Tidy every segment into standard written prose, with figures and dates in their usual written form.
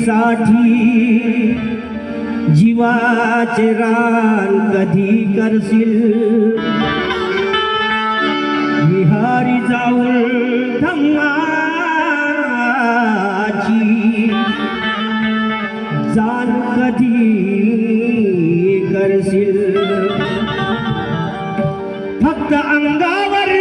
चळवळीसाठी जीवाचे रान कधी करशील विहारी जाऊन धम्माची जाण कधी करशील फक्त अंगावर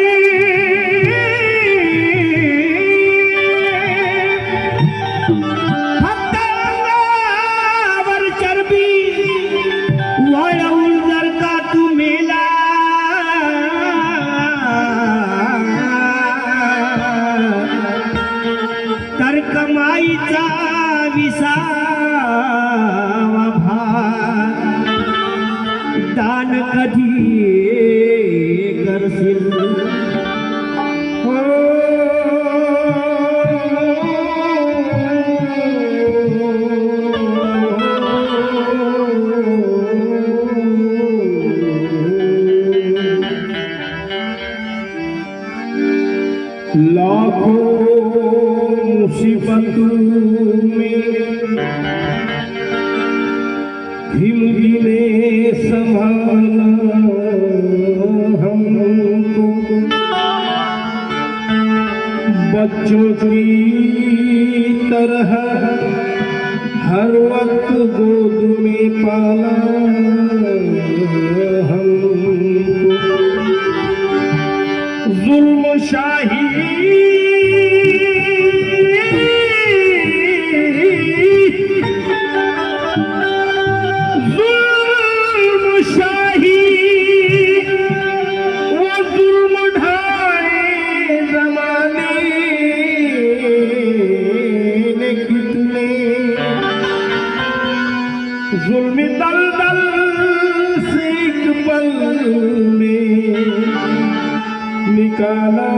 कमाईचा विसावा भाग दान कधी करशील हो लाखों मुसीबतों में हिम्मत संभाला हमको बच्चों की तरह हर वक्त गोद में पाला हमको जुल्म शाही जुल्मी दलदल से एक पल में निकाला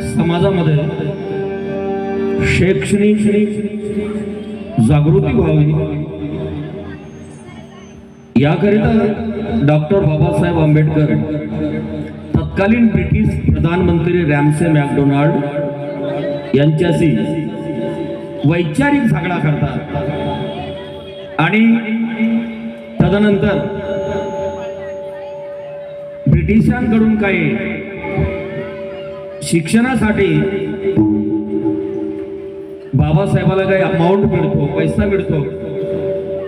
समाजामध्ये शैक्षणिक जागृती व्हावी याकरिता डॉक्टर बाबासाहेब आंबेडकर तत्कालीन ब्रिटिश प्रधानमंत्री रॅमसे मॅकडोनाल्ड यांच्याशी वैचारिक झगडा करतात आणि तदनंतर ब्रिटिशांकडून काही शिक्षणासाठी बाबासाहेबाला काही अमाऊंट मिळतो, पैसा मिळतो.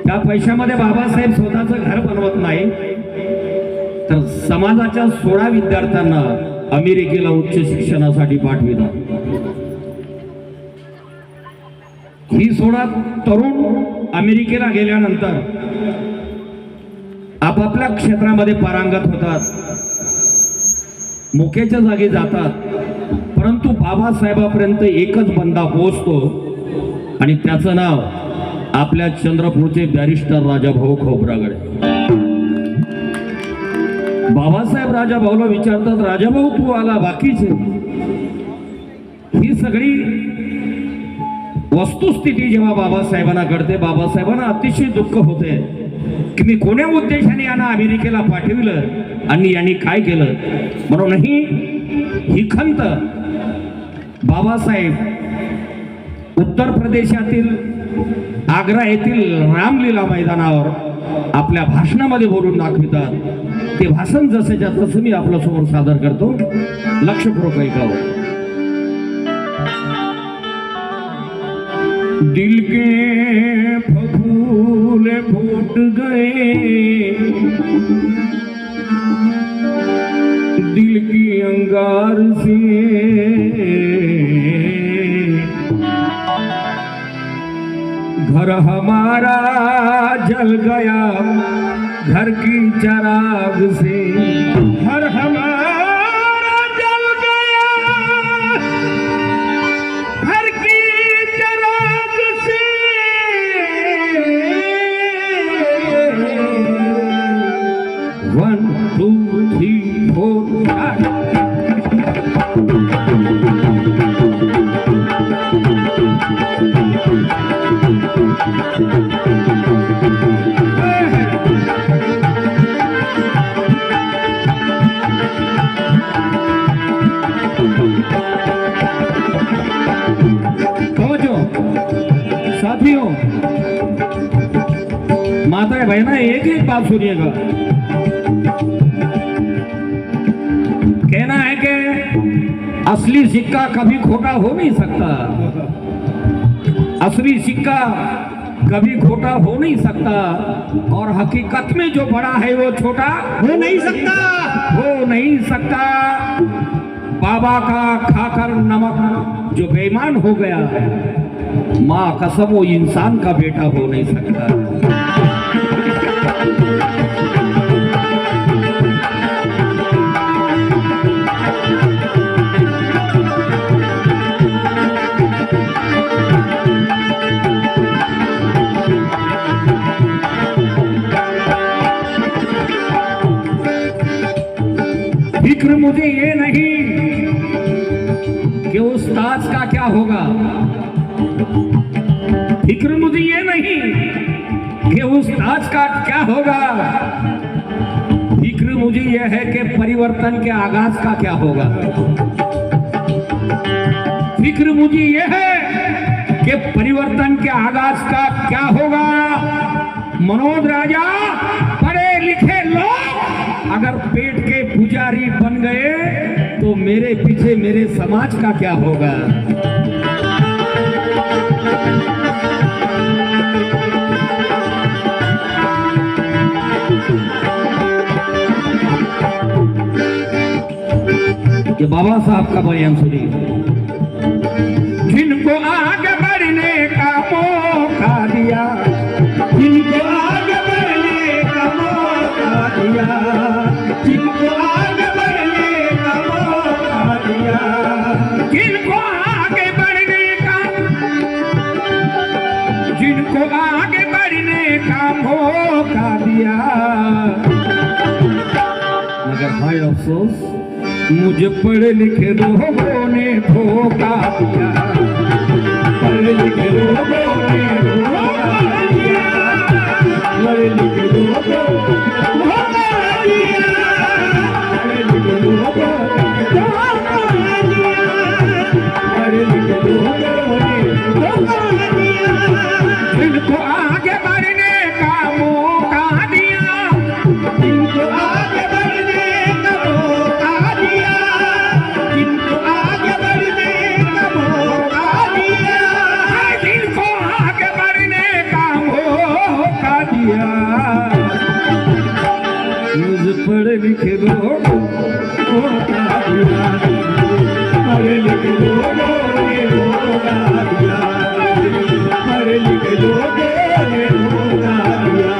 त्या पैशामध्ये बाबासाहेब स्वतःचं घर बनवत नाही, तर समाजाच्या 16 विद्यार्थ्यांना अमेरिकेला उच्च शिक्षणासाठी पाठवितात. ही 16 तरुण अमेरिकेला गेल्यानंतर आपापल्या क्षेत्रामध्ये पारंगत होतात, मुख्याच्या जागी जातात. परंतु बाबासाहेबांपर्यंत एकच बंदा पोहोचतो आणि त्याचं नाव आपल्या चंद्रपूरचे बॅरिस्टर राजाभाऊ खोब्रागडे. बाबासाहेब राजाभाऊला विचारतात, राजाभाऊ तू आला बाकीचे. ही सगळी वस्तुस्थिती जेव्हा बाबासाहेबांना कळते, बाबासाहेबांना अतिशय दुःख होते की मी कोण्या उद्देशाने यांना अमेरिकेला पाठविलं आणि यांनी काय केलं. म्हणून ही खंत बाबासाहेब उत्तर प्रदेशातील आग्रा येथील रामलीला मैदानावर आपल्या भाषणामध्ये बोलून दाखवितात. ते भाषण जसेच्या तसं मी आपल्या समोर सादर करतो, लक्षपूर्वक ऐकावं. दिल के फूल फूट गए, दिल की अंगार से घर हमारा जल गया, घर की चराग से घर हमारा जल गया, घर की चराग से. 1 2 3 4 5. साथियों, माता बहना एक एक बात सुनिएगा. कहना है कि असली सिक्का कभी खोटा हो नहीं सकता, असली सिक्का कभी खोटा हो नहीं सकता, और हकीकत में जो बड़ा है वो छोटा हो नहीं सकता. बाबा का खाकर नमक जो बेईमान हो गया, माँ कसम वो इंसान का बेटा हो नहीं सकता. फिक्र मुझे ये नहीं कि उस्ताद का क्या होगा, फिक्र मुझे ये नहीं कि उस्ताद का क्या होगा, फिक्र मुझे यह है कि परिवर्तन के आगाज का क्या होगा. फिक्र मुझे यह है कि परिवर्तन के आगाज का क्या होगा. मनोज राजा, पढ़े लिखे लोग अगर पेट के पुजारी बन गए तो मेरे पीछे मेरे समाज का क्या होगा. बाबा साहब का बयान सुनिए। जिनको आगे बढ़ने का मौका दिया, जिनको आगे बढ़ने का मौका दिया, जिनको आगे बढ़ने का मौका दिया, जिनको आगे बढ़ने का, जिनको आगे बढ़ने का मौका दिया, मगर भाई अफसोस मुझे पढ़े लिखे लोगों ने धोखा दिया, पढ़े लिखे लोगों ने धोखा दिया, पढ़े लिखे लोगों ने धोखा दिया, पढ़े लिखे लोगों ने धोखा दिया, पढ़े लिखे लोगों ने धोखा दिया। जिनको आगे बढ़ने का मौका दिया, जिनको आगे बढ़ने का मौका दिया, जिनको आगे बढ़ने का मौका दिया, जिनको आगे बढ़ने का मौका दिया, मुझे पढ़े लिखे लोगों को धोखा दिया, पढ़े लिखे लोगों ने धोखा दिया, पढ़े लिखे लोगों ने धोखा दिया,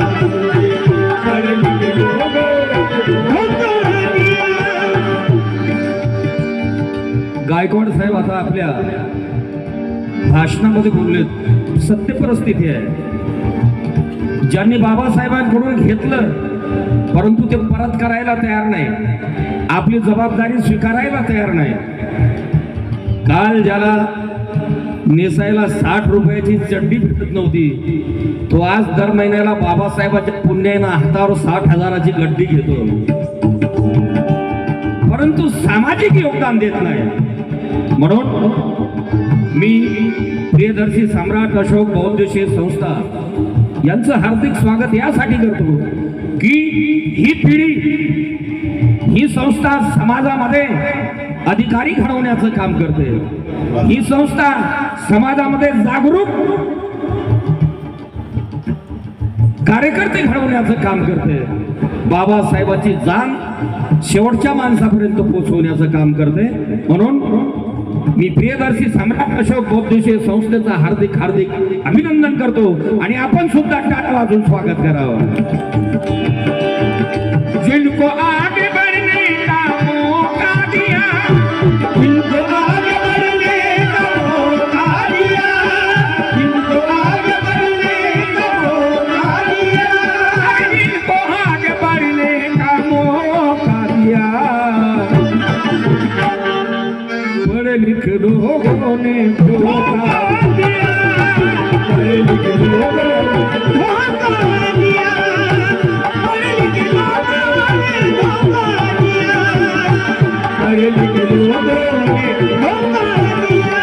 पढ़े लिखे लोगों ने धोखा दिया। गायकवाड साहेब आता आपल्या भाषणामध्ये बोललेत, सत्य परिस्थिती आहे। ज्यांनी बाबासाहेबांकडून घेतलं परंतु ते परत करायला तयार नाही, आपली जबाबदारी स्वीकारायला तयार नाही। काल ज्याला नेसायला 60 रुपयाची चड्डी भेटत नव्हती, तो आज दर महिन्याला बाबासाहेबांच्या पुण्यानं हातावर 60,000ची गड्डी घेतो, परंतु सामाजिक योगदान देत नाही। म्हणून मी प्रियदर्शी सम्राट अशोक बौद्धशील संस्था यांचं हार्दिक स्वागत यासाठी करतो की ही पिढी, ही संस्था समाजामध्ये अधिकारी घडवण्याचं काम करते, ही संस्था समाजामध्ये जागरूक कार्यकर्ते घडवण्याचं काम करते, बाबासाहेबांची जाण शेवटच्या माणसापर्यंत पोहोचवण्याचं काम करते। म्हणून मी प्रियदर्शी सम्राट अशोक बौद्धशील संस्थेचा हार्दिक हार्दिक अभिनंदन करतो आणि आपण सुद्धा टाटा वाजून स्वागत करावं। जिनको आगे बढ़ने का मौका दिया, जिनको आगे बढ़ने का मौका दिया, जिनको आगे बढ़ने का मौका दिया, जिनको आगे बढ़ने का मौका दिया, पढ़े लिखे लोगों ने धोखा दिया, पढ़े लिखे लोगों ने धोखा दिया, पढ़े लिखे लोगों ने धोखा दिया, पढ़े लिखे लोगों ने धोखा दिया।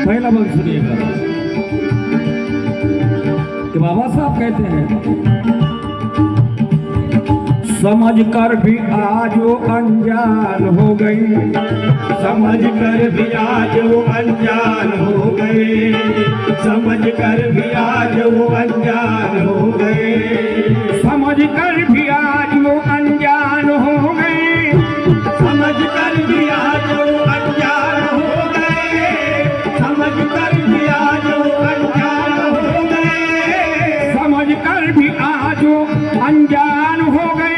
पहला बात सुनिएगा कि बाबा साहब कहते हैं, समझ कर भी आज वो अनजान हो गई, समझ कर भी आज वो अनजान हो गए, समझ कर भी आज वो अनजान हो गए, समझ कर भी आज वो अनजान हो गए, समझ कर भी आज वो अनजान हो गए, समझ कर भी आज वो अनजान हो गए, समझ कर भी आज वो अनजान हो गए।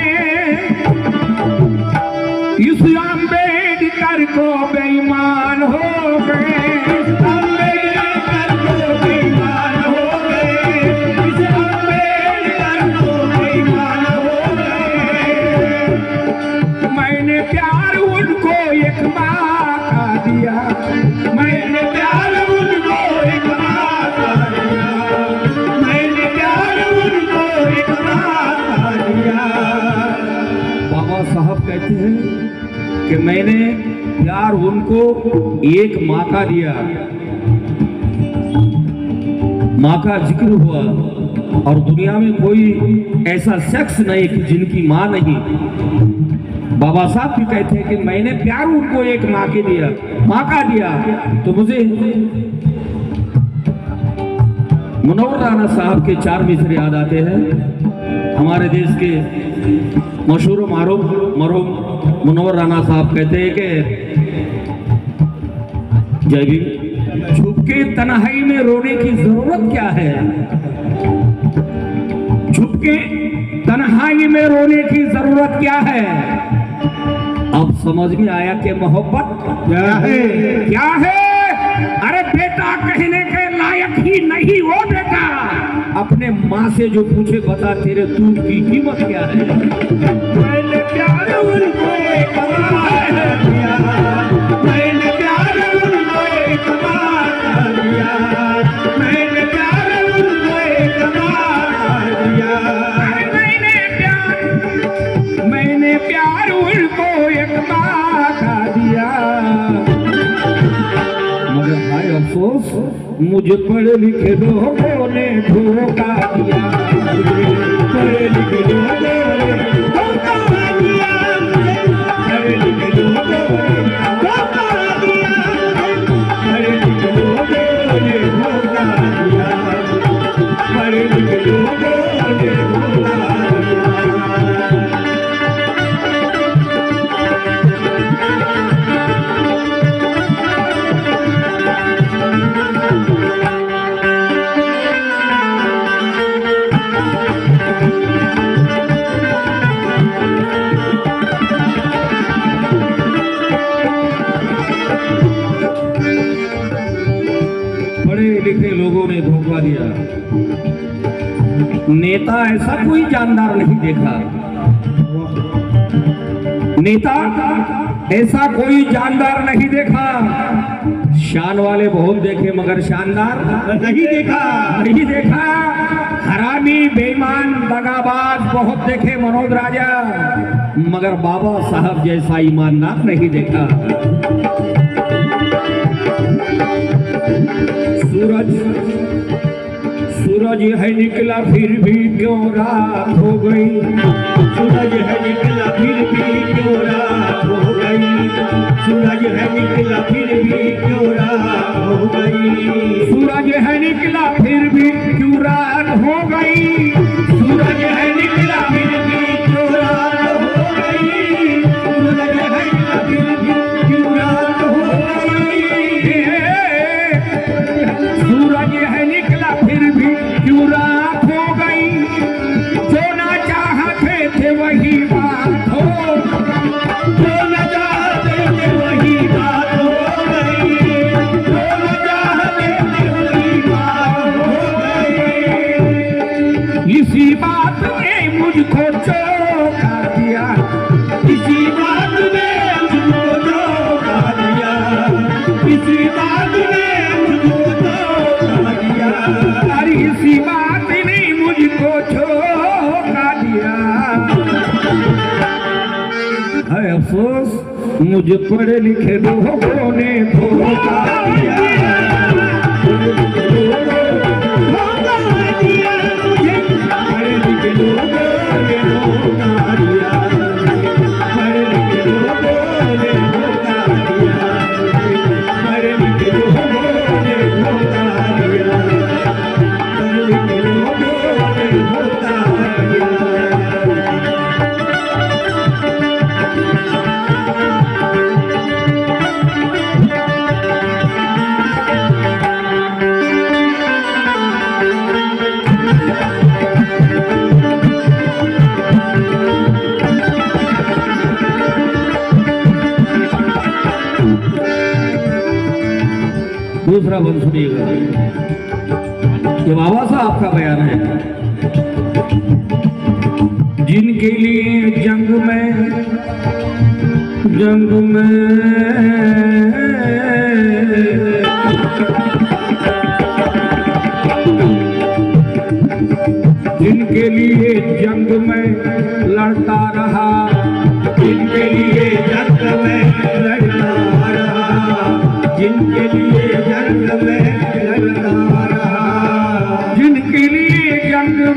इस अम्बेडकर को बेईमान हो गए, अम्बेडकर को बेईमान हो गए, इस अम्बेडकर को बेईमान हो गए। मैंने प्यार उनको एक माँ का दिया, मैंने प्यार उनको एक माँ का दिया, मैंने प्यार उनको एक माँ का दिया। बाबा साहब कहते हैं कि मैंने प्यार उनको एक माँ का दिया। माँ का जिक्र हुआ, और दुनिया में कोई ऐसा शख्स नहीं कि जिनकी माँ नहीं। बाबा साहब भी कहते हैं कि मैंने प्यार उनको एक माँ का दिया। तो मुझे मुनव्वर राणा साहब के 4 मिसरे याद आते हैं। हमारे देश के मशहूर मरहूम मुनव्वर राणा साहब कहते हैं कि जय भीम, छुप के तन्हाई में रोने की जरूरत क्या है, छुप के तन्हाई में रोने की जरूरत क्या है। अब समझ में आया कि मोहब्बत क्या है? क्या है? अरे बेटा कहने के लायक ही नहीं हो बेटा। अपने माँ से जो पूछे बता तेरे दूध की कीमत क्या है। मैंने प्यार उनको एक बार दिया, मैंने प्यार उनको एक बार दिया, मैंने प्यार उनको एक बार दिया, मैंने प्यार उनको एक बार दिया। मगर हाय अफसोस मुझे पढ़े लिखे लोगों ने धोखा दिया, पढ़े लिखे लोगों ने धोखा दिया, पढ़े लिखे लोगों ने धोखा दिया, पढ़े लिखे लोगों ने धोखा दिया, पढ़े लिखे लोगों ने धोखा दिया। लोगों ने धोखा दिया। नेता ऐसा कोई जानदार नहीं देखा, नेता ऐसा कोई जानदार नहीं देखा। शान वाले बहुत देखे मगर शानदार नहीं देखा। हरामी बेईमान दगाबाज बहुत देखे मनोज राजा, मगर बाबा साहब जैसा ईमानदार नहीं देखा। सूरज है निकला फिर भी क्यों रात हो गई, सूरज है निकला फिर भी क्यों रात हो गई, सूरज है निकला फिर भी क्यों रात हो गई, सूरज है निकला फिर भी क्यों रात हो गई, सूरज है निकला फिर भी क्यों रात हो गई, सूरज है निकला फिर भी क्यों रात हो गई, सूरज है निकला फिर भी क्यों रात हो गई। जो ना चाहते थे वही बात हो, जो न चाहते थे वही बात हो गई, जो न चाहते थे वही बात हो गई। इसी बात ने मुझको चौंका दिया, इसी बात ने मुझको धोखा दिया, इसी बात ने मुझको धोखा दिया, अरे इसी बात ने मुझको धोखा दिया। है अफसोस मुझे पढ़े लिखे लोगों ने धोखा दिया, धोखा दिया मुझे, पढ़े लिखे लोगों ने धोखा दिया, पढ़े लिखे लोगों ने धोखा दिया, पढ़े लिखे लोगों ने धोखा दिया, पढ़े लिखे लोगों ने धोखा दिया। दूसरा बंद सुनिएगा, ये बाबा साहब का बयान है। जिनके लिए जंग में जिनके लिए जंग में लड़ता रहा, जिनके लिए जंग में लड़ता रहा, जिनके लिए जंग में लड़ता रहा, जिनके लिए जंग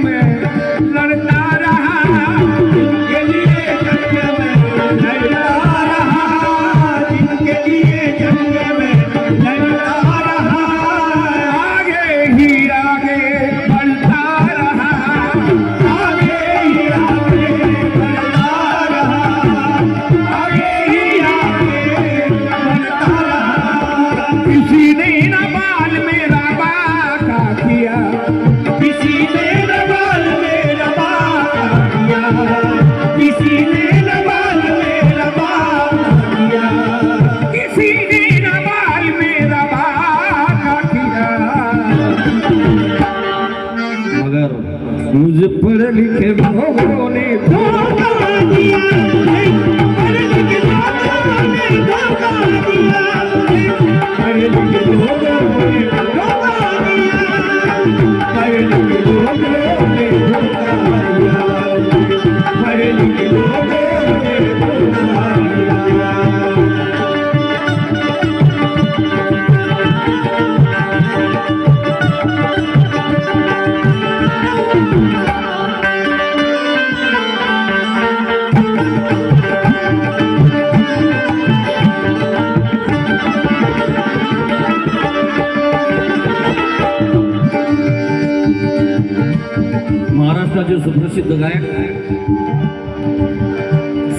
महाराष्ट्राचे सुप्रसिद्ध गायक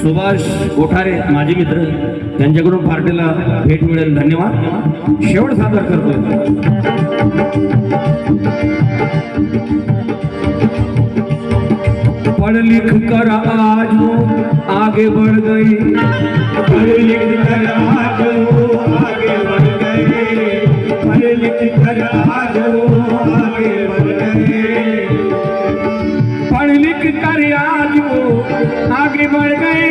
सुभाष कोठारे माझे मित्र, त्यांच्याकडून पार्टीला भेट मिळेल. धन्यवाद. शेवट सादर करतोय. पढ़ लिख कर आज आगे बढ़ गई, पढ़ लिख कर आज आगे बढ़ गए, पढ़ लिख कर आज आगे बढ़ गए, पढ़ लिख कर आज आगे बढ़ गए,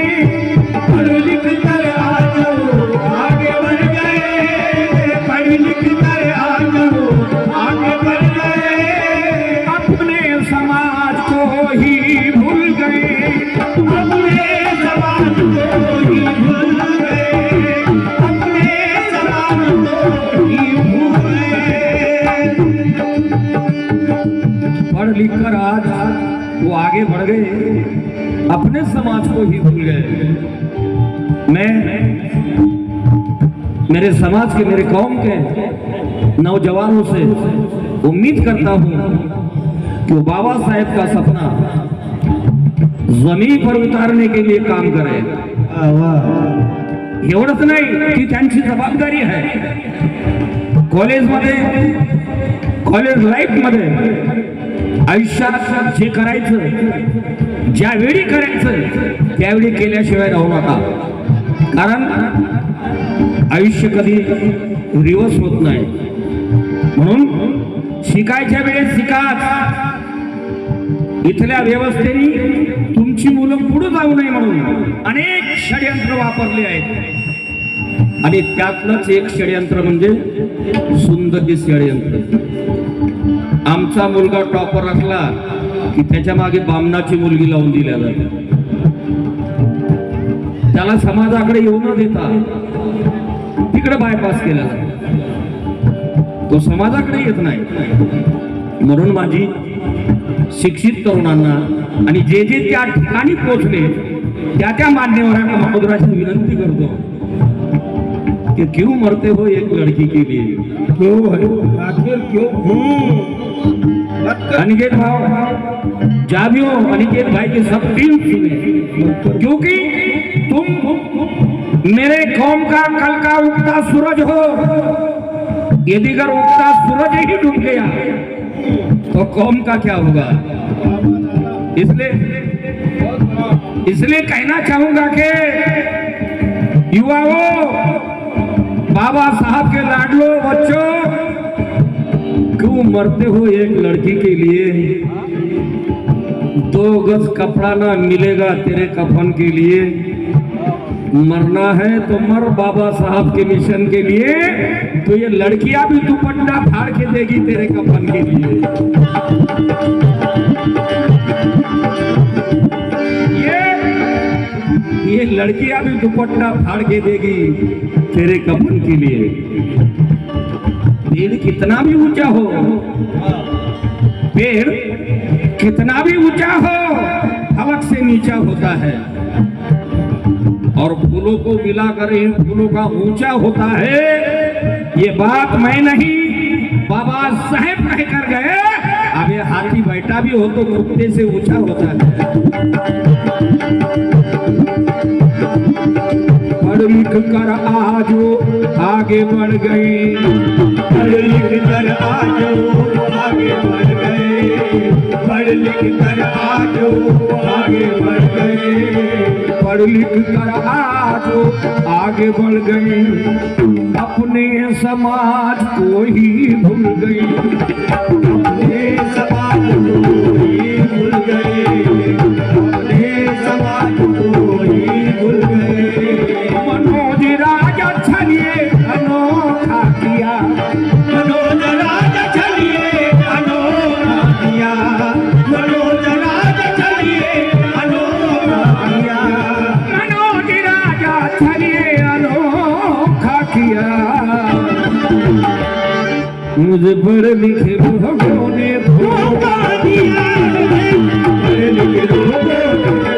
पढ़ लिख कर आज आगे बढ़ गए, पढ़ लिख कर आज आगे बढ़ गए, अपने समाज को ही भूल गए, अपने समाज को ही भूल गए, अपने समाज को ही भूल गए। पढ़ लिख कर आज वो आगे बढ़ गए, अपने समाज को ही भूल गए. मैं मेरे समाज के, मेरे कौम के नौजवानों से उम्मीद करता हूं कि वो बाबा साहेब का सपना जमीन पर उतारने के लिए काम करें. एवढंच नाही की त्यांची जबाबदारी आहे. कॉलेजमध्ये, कॉलेज लाईफमध्ये आयुष्यात जे करायचं, ज्यावेळी करायचं त्यावेळी केल्याशिवाय राहू नका. कारण आयुष्य कधी रिवर्स होत नाही. म्हणून शिकायच्या वेळेस शिकाच. इथल्या व्यवस्थेने तुमची मुलं पुढे जाऊ नये म्हणून अनेक षडयंत्र वापरले आहेत. आणि त्यातलंच एक षडयंत्र म्हणजे सुंदर षडयंत्र. आमचा मुलगा टॉपर असला की त्याच्या मागे बामणाची मुलगी लावून दिल्या जाते. त्याला समाजाकडे येऊ न देता तिकडे बायपास केला जातो. तो समाजाकडे येत नाही. म्हणून माझी शिक्षित तरुणांना आणि जे जे त्या ठिकाणी पोहोचले त्या मान्यवरांना महामुद्राची विनंती करतो कि क्यों मरते हो एक लड़की के लिए, क्यों है आखिर क्यों? अनिकेत भाव जा भी हो, अनिकेत भाई की सब टीम सुने, क्योंकि तुम मेरे कौम का कल का उगता सूरज हो. यदि अगर उगता सूरज ही डूब गया तो कौम का क्या होगा. इसलिए कहना चाहूंगा कि युवाओं, बाबा साहब के लाडलो बच्चों, क्यों मरते हो एक लड़की के लिए. 2 गज कपड़ा ना मिलेगा तेरे कफन के लिए. मरना है तो मर बाबा साहब के मिशन के लिए. तो ये लड़कियां भी दुपट्टा फाड़ के देगी तेरे कफन के लिए. ये लड़कियां भी दुपट्टा फाड़ के देगी तेरे कफन के लिए. पेड़ कितना भी ऊंचा हो, पेड़ कितना भी ऊंचा हो, फलक से नीचा होता है. और फूलों को मिलाकर इन फूलों का ऊंचा होता है. ये बात मैं नहीं, बाबा साहेब कह कर गए. अब ये हाथी बैठा भी हो तो कुत्ते से ऊंचा होता है. पढ़ लिख कर आज आगे बढ़ गई, पढ़ लिख कर आज आगे बढ़ गए, पढ़ लिख कर आज आगे बढ़ गए, पढ़ लिख कर आज आगे बढ़ गई, अपने समाज को ही भूल गई. अपने समाज को ही भूल गए, अपने समाज को ही भूल गए. मनोज राजा छलिए अनोखा किया, मनोज राजा चलिए अनोखा किया, मनोज राजा चलिए अनोखा किया, मनोज राजा छलिए अनोखा किया. मुझे पढ़े लिखे लोगों ने धोखा दिया, पढ़े लिखे लोगों ने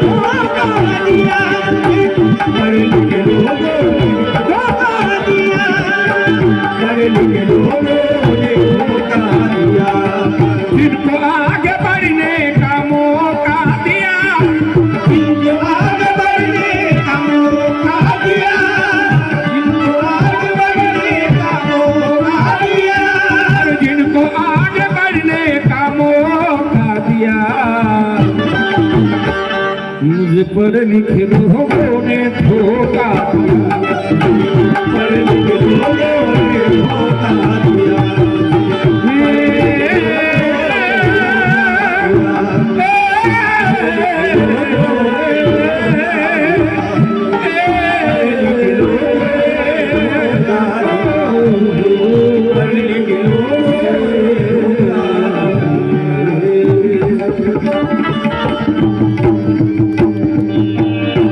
धोखा दिया, पढ़े लिखे लोगों ने धोखा दिया, पढ़े लिखे लोगों ने धोखा दिया. जिनको आगे बढ़ने का मौका पढ़े लिखे लोग